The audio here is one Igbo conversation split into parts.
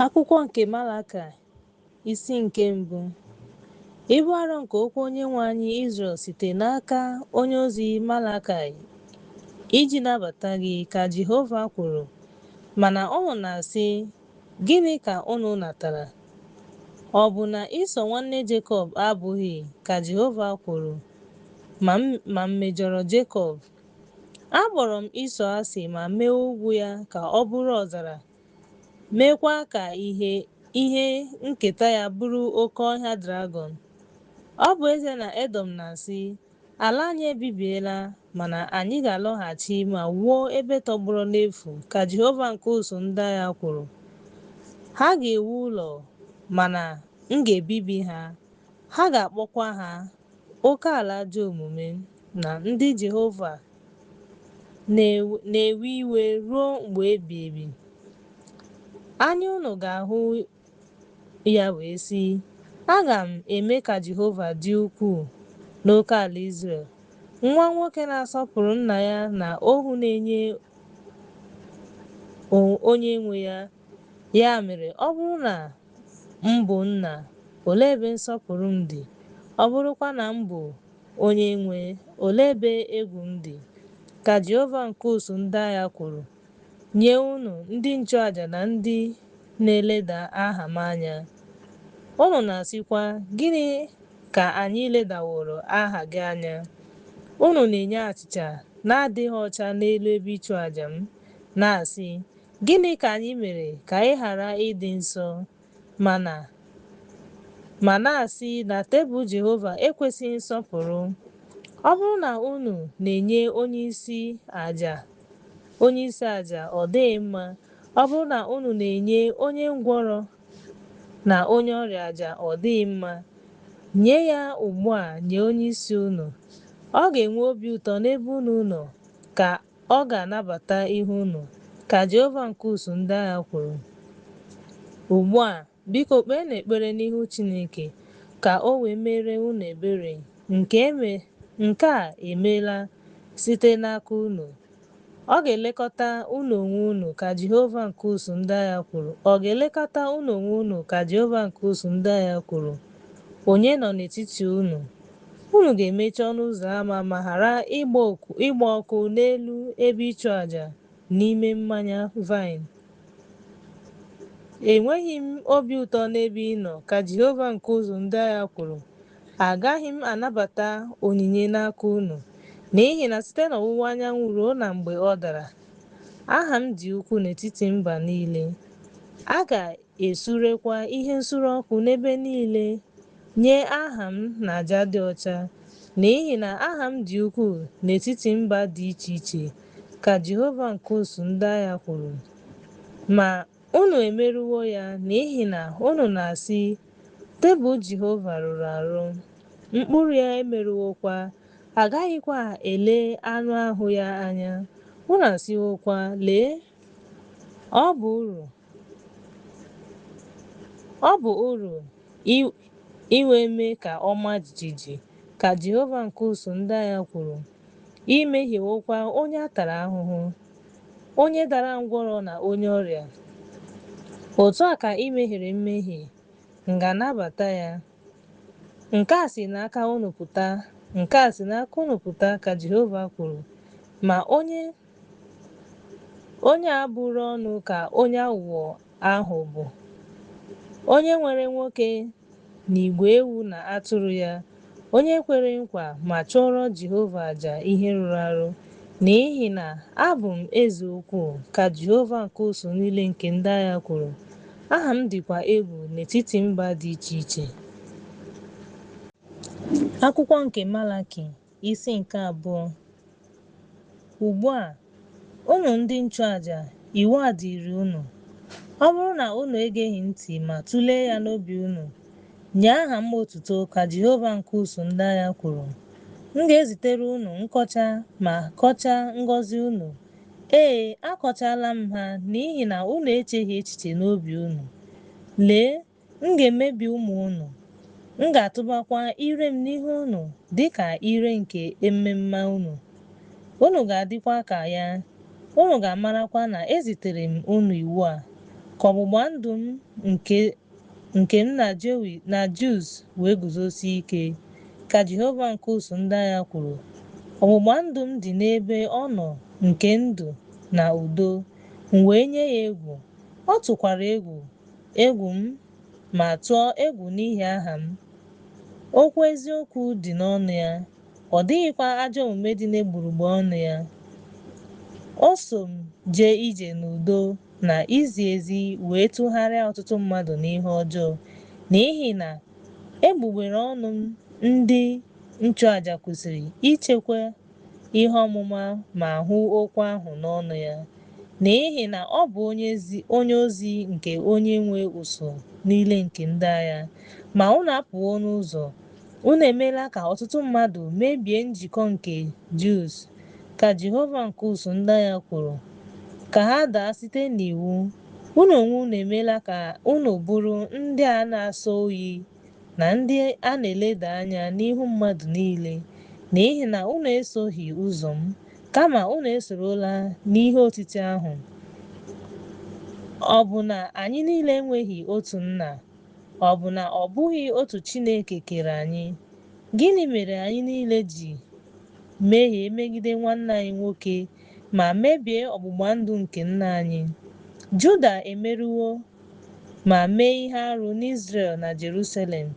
Akwụkwọ nke Malakai, isi nke mbụ. Ibu arọ nke okwu Onyenwe anyị Izrel site n'aka onye ozi Malakai iji nabata gị, ka Jehova kwuru. Mana unu na-asị, gịnị ka unu natara? Ọ bụ na Ịsọ nwanne Jekọb abụghị, ka Jehova kwuru, ma m mejọrọ Jekọb. Akpọrọ m Ịsọ asị ma mee ugwu ya ka ọ bụrụ ọzara, meekwa ka ihe nketa ya bụrụ oke ọhịa dragọn. Ọ bụ ezie na Edọm na-asị, ala anyị ebibiela, mana anyị ga-alọghachi ma wuo ebe tọgbọrọ n'efu, ka Jehova nke ụsụ ndị agha kwuru. Ha ga-ewu ụlọ, mana m ga-ebibi ha. Ha ga-akpọkwa ha oke ala ajọ omume, na ndị Jehova na-ewe iwe ruo mgbe ebighị ebi. Anya unu ga-ahụ ya wee sị, aga m eme ka Jehova dị ukwuu n'oke ala Izrel. Nwa nwoke na-asọpụrụ nna ya na ohu na-enye onye nwe ya. Ya mere, ọ bụrụ na m bụ nna, olee ebe nsọpụrụ m dị? Ọ bụrụkwa na m bụ onye nwe, olee ebe egwu m dị? Ka Jehova nke ụsụ ndị agha kwuru. Nye unu ndị nchụaja na ndị na-eleda aha m anya. Unu na-asịkwa, gịnị ka anyị ledaworo aha gị anya? Unu na-enye achịcha na-adịghị ọcha n'elu ebe ịchụ àjà m, na-asị, gịnị ka anyị mere ka ị ghara ịdị nsọ? Ma na-asị na tebụl Jehova ekwesịghị nsọpụrụ. Ọ bụrụ na unu na-enye onyeisi àjà ọ dịghị mma. Ọ bụrụ na unu na-enye onye ngwọrọ na onye ọrịa àjà ọ dịghị mma. Nye ya ugbu a nye onyeisi unu. Ọ ga-enwe obi ụtọ n'ebe unu nọ, ka ọ ga-anabata ihe unu, ka Jehova nke ụsụ ndị agha kwuru. Ugbu a, biko kpeenụ ekpere n'ihu Chineke, ka o wee mere unu ebere. Nke a emeela site n'aka unu. Ọ ga-elekọta unu onwe unu, ka Jehova nke ụsụ ndị agha kwuru. Ọ ga-elekọta unu onwe unu, ka Jehova nke ụsụ ndị agha kwuru. Onye nọ n'etiti unu? Unu ga-emechi ọnụ ụzọ ámá ma ghara ịgba ọkụ n'elu ebe ịchụ àjà n'ime mmanya vaịn. Enweghị m obi ụtọ n'ebe ị nọ, ka Jehova nke ụsụ ndị agha kwuru. Agaghị m anabata onyinye n'aka unu, n'ihi na site n'ọwụwa anyanwụ ruo na mgbe ọ dara, aha m dị ukwuu n'etiti mba niile. A ga-esurekwa ihe nsure ọkụ n'ebe niile nye aha m na àjà dị ọcha, n'ihi na aha m dị ukwuu n'etiti mba dị iche iche, ka Jehova nke ụsụ ndị agha kwuru. Ma unu emerụwo ya, n'ihi na unu na-asị, tebụl Jehova rụrụ arụ, mkpụrụ ya emerụwokwa, agaghịkwa ele anụ ahụ ya anya. Unu asịwokwa, lee, ọ bụ uru iwe mee ka ọ maa jijiji, ka Jehova nke ụsụ ndị agha kwuru. Imehiewokwa onye a tara ahụhụ, onye dara ngwọrọ na onye ọrịa. Otu a ka i mehiere mmehie, m ga-anabata ya. Nke a si n'aka unu pụta, nke a si n'aka unu pụta, ka Jehova kwuru. Ma onye a bụrụ ọnụ ka onye aghụghọ ahụ bụ, onye nwere nwoke na igwe ewu na atụrụ ya, onye kwere nkwa ma chụọrọ Jehova àjà ihe rụrụ arụ. N'ihi na abụ m eze ukwu, ka Jehova nke ụsụ niile nke ndị agha kwuru. Aha m dịkwa egwu n'etiti mba dị iche iche. Akwụkwọ nke Malaki, isi nke abụọ. Ugbu a, unu ndị nchụaja, iwu a dịịrị unu. Ọ bụrụ na unu egeghị ntị ma tụlee ya n'obi unu, nye aha m otuto, ka Jehova nke ụsụ ndị agha kwuru. M ga-ezitere unu nkọcha ma kọchaa ngọzi unu. Ee, akọchala m ha, n'ihi na unu echeghị echiche n'obi unu. Lee, m ga-emebi ụmụ unu. M ga-atụbakwa ire m n'ihu unu dịka ire nke ememme unu. Unu ga-adịkwa ka ya. Unu ga-amarakwa na ezitere m unu iwu a. ka ọgbụgba ndụ m nke m na Jus wee guzosie ike, ka Jehova nke usuu ndị agha kwuru. Ọgbụgba ndụ m dị n'ebe ọ nọ nke ndụ na udo, m wee nye ya egwu. Ọ tụkwara egwu m, ma tụọ egwu n'ihi aha m. Okwu eziokwu dị n'ọnụ ya, ọ dịghịkwa ajọ omume dị n'egbugbere ọnụ ya. O so m jee ije n'udo na izi ezi, wee tụgharịa ọtụtụ mmadụ n'ihe ọjọọ, n'ihi na egbugbere ọnụ m ndị nchụaja kwesịrị ichekwa ihe ọmụma ma hụ okwu ahụ n'ọnụ ya, n'ihi na ọ bụ onye ozi nke onye nwe usuu niile nke ndị agha. Ma unu apụwo n'ụzọ, unu emeela ka ọtụtụ mmadụ mebie njikọ nke Jus, ka Jehova nke usuu ndị agha kwuru, ka ha daa site n'iwu. Unu onwe unu emeela ka unu bụrụ ndị a na-asọ oyi na ndị a na-eleda anya n'ihu mmadụ niile, n'ihi na unu esoghị ụzọ m, kama unu esorola n'ihe otiti ahụ. Ọ bụ na anyị niile enweghị otu nna? Ọ bụ na ọ bụghị otu Chineke kere anyị? Gịnị mere anyị niile ji mehie megide nwanne anyị nwoke ma mebie ọgbụgba ndụ nke nna anyị? Juda emeriwo ma mee ihe arụ n'Izrel na Jerusalem,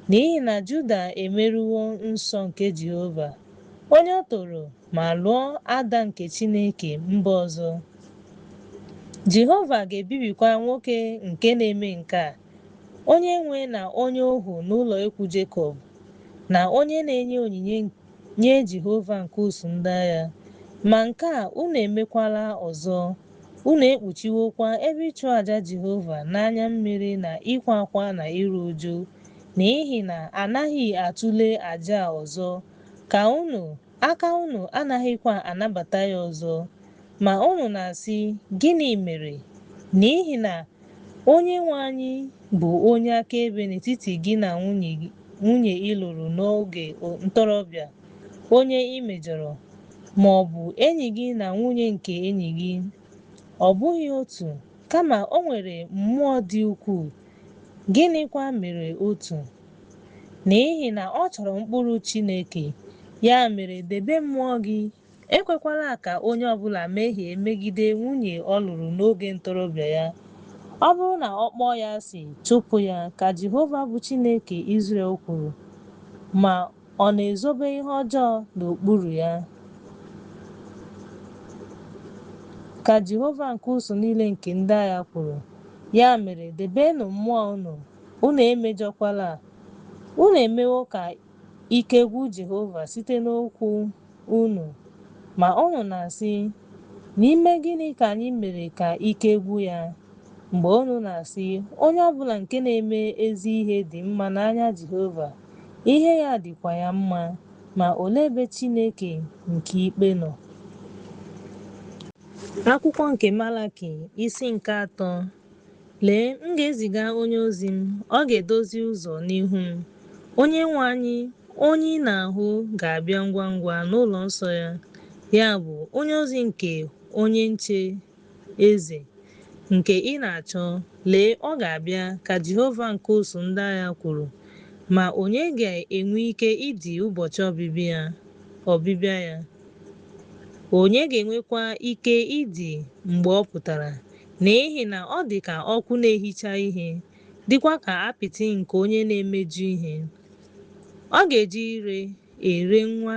n'ihi na Juda emeriwo nsọ nke Jehova, onye o toro, ma lụọ ada nke Chineke mba ọzọ. Jehova ga-ebibikwa nwoke nke na-eme nke a, onye nwe na onye ohu n'ụlọ ikwu Jekọb, na onye na-enye onyinye nye Jehova nke usuu ndị agha. Ma nke a unu emekwala ọzọ. Unu ekpuchiwokwa ebe ịchụ àjà Jehova n'anya mmiri na ịkwa akwa na iru uju, n'ihi na anaghị atụle àjà ọzọ, aka unu anaghịkwa anabata ya ọzọ. Ma unu na-asị, gịnị mere? N'ihi na Onyenwe anyị bụ onye akaebe n'etiti gị na nwunye ị lụrụ n'oge ntorobịa, onye ị mejọrọ, ma ọ bụ enyi gị na nwunye nke enyi gị. Ọ bụghị otu, kama o nwere mmụọ dị ukwuu. Gịnịkwa mere otu? N'ihi na ọ chọrọ mkpụrụ Chineke. Ya mere, debe mmụọ gị. Ekwekwala ka onye ọbụla mehie megide nwunye ọ lụrụ n'oge ntorobịa ya. Ọ bụrụ na ọ kpọọ ya asị, chụpụ ya, ka Jehova bụ Chineke Izrel kwuru, ma ọ na-ezobe ihe ọjọọ n'okpuru ya. Ka Jehova nke usuu niile nke ndị agha kwuru. Ya mere, debenụ mmụọ unu, unu emejọkwala. Unu emewo ka ike gwụ Jehova site n'okwu unu. Ma unu na-asị, n'ime gịnị ka anyị mere ka ike gwụ ya? Mgbe unu na-asị, onye ọbụla nke na-eme ezi ihe dị mma n'anya Jehova, ihe ya dịkwa ya mma, ma olee ebe Chineke nke ikpe nọ? Akwụkwọ nke Malaki isi nke 3. Lee, m ga-eziga onye ozi m, ọ ga-edozi ụzọ n'ihu m. Onyenwe anyị, onye ị na-ahụ, ga-abịa ngwa ngwa n'ụlọ nsọ ya. Ya bụ onye ozi nke onye nche eze nke ị na-achọ. Lee, ọ ga-abịa, ka Jehova nke usuu ndị agha kwuru. Ma onye ga-enwe ike ịdị ụbọchị ọbịbịa ya? Onye ga-enwekwa ike ịdị mgbe ọ pụtara? N'ihi na ọ dị ka ọkụ na-ehicha ihe, dịkwa ka apịtị nke onye na-emeju ihe. Ọ ga-eji ire ere nwa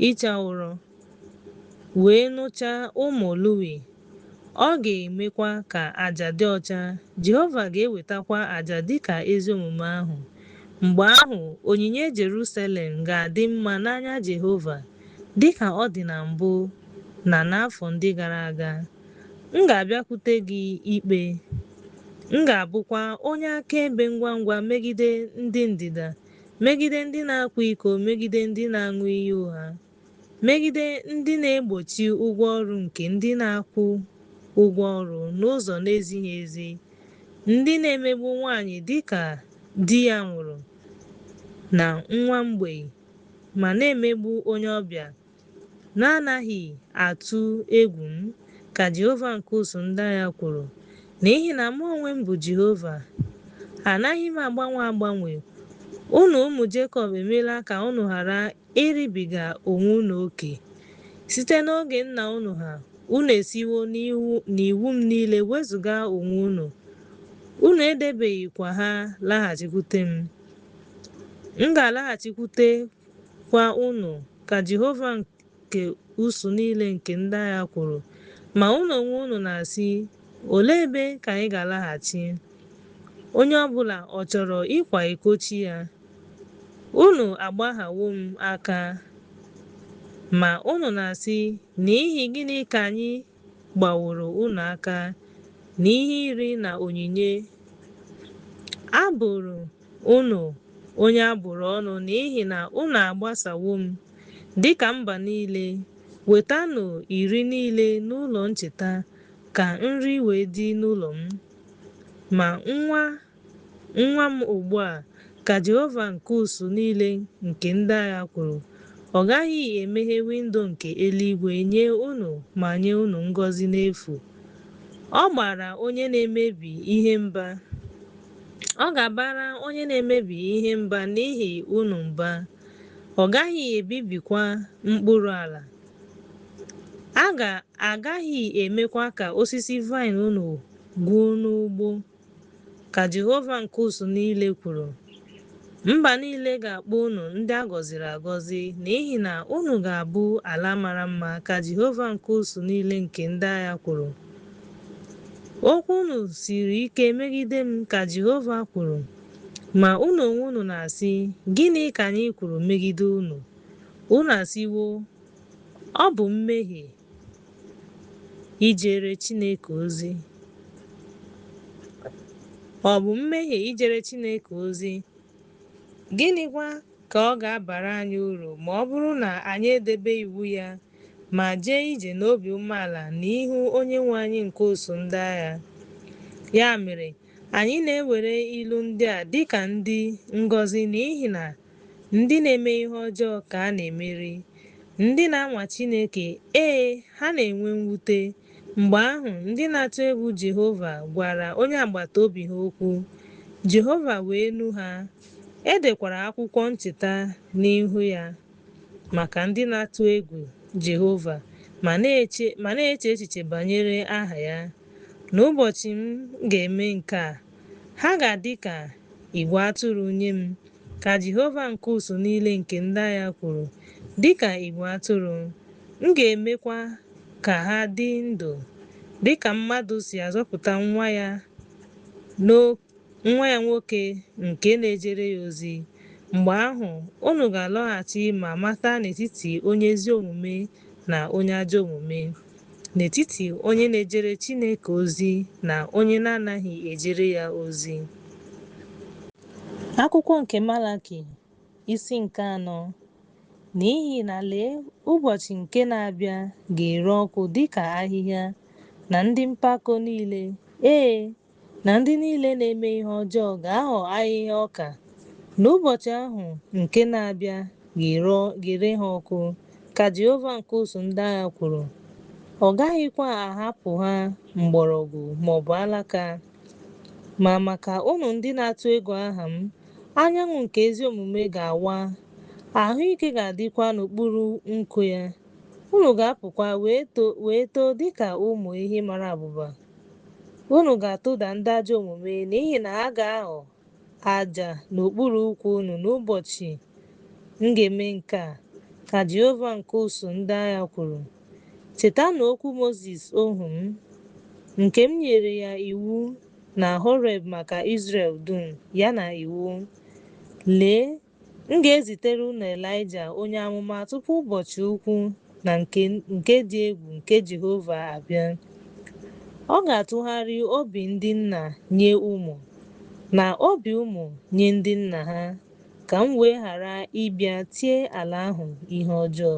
ịcha ụrọ, wee nụchaa ụmụ Lewi. Ọ ga-emekwa ka àjà dị ọcha. Jehova ga-ewetakwa àjà dịka ezi omume ahụ. Mgbe ahụ, onyinye Jerusalem ga-adị mma n'anya Jehova, dịka ọ dị na mbụ na n'afọ ndị gara aga. M ga-abịakwute gị ikpe. M ga-abụkwa onye akaebe ngwa ngwa megide ndị ndịda, megide ndị na-akwa iko, megide ndị na-aṅụ iyi ụgha, megide ndị na-egbochi ụgwọ ọrụ nke ndị na-akwụ ụgwọ ọrụ n'ụzọ na-ezighị ezi, ndị na-emegbu nwanyị dịka di ya nwụrụ, na nwa mgbei, ma na-emegbu onye ọbịa na-anaghị atụ egwu m, ka Jehova nke usu ndị agha kwuru, n'ihi na mụ onwe m bụ Jehova, anaghị m agbanwe agbanwe. Unu ụmụ Jekọb emeela ka unu ghara iribiga onwe unu oke. Site n'oge nna unu ha, unu esiwo n'iwu m niile wezụga onwe unu. Unu edebeghịkwa ha laghachikwute m. M ga-alaghachikwutekwa unu, ka Jehova nke usu niile nke ndị agha kwuru. Ma unu onwe unu na-asị, olee ebe ka anyị ga-alaghachi? Onye ọbụla ọ chọrọ ịkwa iko chi ya? Unu agbaghawo m aka. Ma unu na-asị, n'ihi gịnị ka anyị gbaworo unu aka n'ihe iri na onyinye? Abụrụ unu onye abụrụ ọnụ n'ihi na unu agbasawo m dịka mba niile. Wetanụ iri niile n'ụlọ ncheta, ka nri wee dị n'ụlọ m. Ma nwa m ugbu a, ka Jehova nke usu niile nke ndị agha kwuru, ọ gaghị emeghe windo nke eluigwe nye unu ma nye unu ngọzi n'efu. Ọ gbara onye na-emebi ihe mba. Ọ ga-abara onye na-emebi ihe mba n'ihi unu mba. Ọ gaghị ebibikwa mkpụrụ ala. Agaghị emekwa ka osisi vaịn unu gwuo n'ugbo, ka Jehova nke usu niile kwuru. Mba niile ga-akpọ unu ndị a gọziri agọzi, n'ihi na unu ga-abụ ala mara mma, ka Jehova nke usu niile nke ndị agha kwuru. Okwu unu siri ike megide m, ka Jehova kwuru. Ma unu onwe unu na-asị, gịnị ka anyị kwuru megide unu? Unu asịwo, ọ bụ mmehie ijere Chineke ozi. Ọ bụ mmehie ijere Chineke ozi. Gịnịkwa ka ọ ga-abara anyị uru ma ọ bụrụ na anyị edebe iwu ya, ma jee ije n'obi umeala n'ihu Onyenwe anyị nke usu ndị agha? Ya mere, anyị na-ewere ilu ndị a dịka ndị ngọzi, n'ihi na ndị na-eme ihe ọjọọ ka a na-emeri. Ndị na-anwa Chineke, ha na-enwe mwute. Mgbe ahụ, ndị na-atụ egwu Jehova gwara onye agbata obi ha okwu. Jehova wee nụ ha. E dekwara akwụkwọ ncheta n'ihu ya maka ndị na-atụ egwu Jehova ma na-eche echiche banyere aha ya. N'ụbọchị m ga-eme nke a, ha ga-adị ka igwe atụrụ nye m, ka Jehova nke usu niile nke ndị agha kwuru. Dịka igwe atụrụ, m ga-emekwa ka ha dị ndụ, dịka mmadụ si azọpụta nwa ya nwoke nke na-ejere ya ozi. Mgbe ahụ, unu ga-alọghachi ma mata n'etiti onye ezi omume na onye ajọ omume, n'etiti onye na-ejere Chineke ozi na onye na-anaghị ejere ya ozi. Akwụkwọ nke Malaki, isi nke 4. N'ihi na lee, ụbọchị nke na-abịa ga-ere ọkụ dịka ahịhịa, na ndị mpako niile, na ndị niile na-eme ihe ọjọọ ga-aghọ ahịhịa ọka. N'ụbọchị ahụ nke na-abịa ga-ere ha ọkụ, ka Jehova nke usu ndị agha kwuru. Ọ gaghịkwa ahapụ ha mgbọrọgwụ maọbụ alaka. Ma maka unu ndị na-atụ egwu aha m, anyanwụ nke ezi omume ga-awa, ahụike ga-adịkwa n'okpuru nkụ ya. Unu ga-apụkwa wee too dịka ụmụ ehi mara abụba. Unu ga-atụda ndị ajọ omume, n'ihi na ha ga-aghọ aja n'okpuru ụkwụ unu n'ụbọchị m ga-eme nke a, ka Jehova nke usu ndị agha kwuru. Chetanụ okwu Mozis ohu m, nke m nyere ya iwu na Horeb maka Izrel dum, ya na iwu. Lee, m ga-ezitere unu Elaịja onye amụma tupu ụbọchị ukwu na nke dị egwu nke Jehova abịa. Ọ ga-atụgharị obi ndị nna nye ụmụ, na obi ụmụ nye ndị nna ha, ka m wee ghara ịbịa tie ala ahụ ihe ọjọọ.